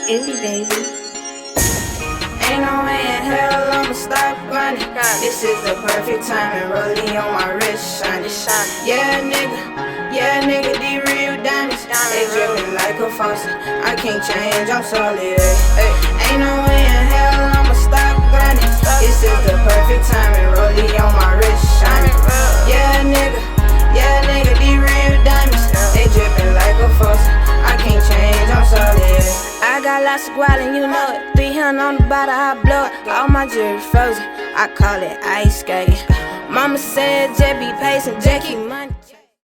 Indie baby. Ain't no way in hell I'ma stop running. This is the perfect time and rolling on my wrist shining. Yeah nigga, these real diamonds. They dripping like a faucet. I can't change, I'm solid. Ain't no way in hell I'ma stop grinding. This is the perfect time and rolling on my wrist shining. Yeah nigga, these real diamonds. They dripping like a faucet. I can't change, I'm solid. I got lots of guap and you know it. 300 on the bottle, I blow it. All my jewelry frozen, I call it ice skating. Mama said just be patient, just keep money.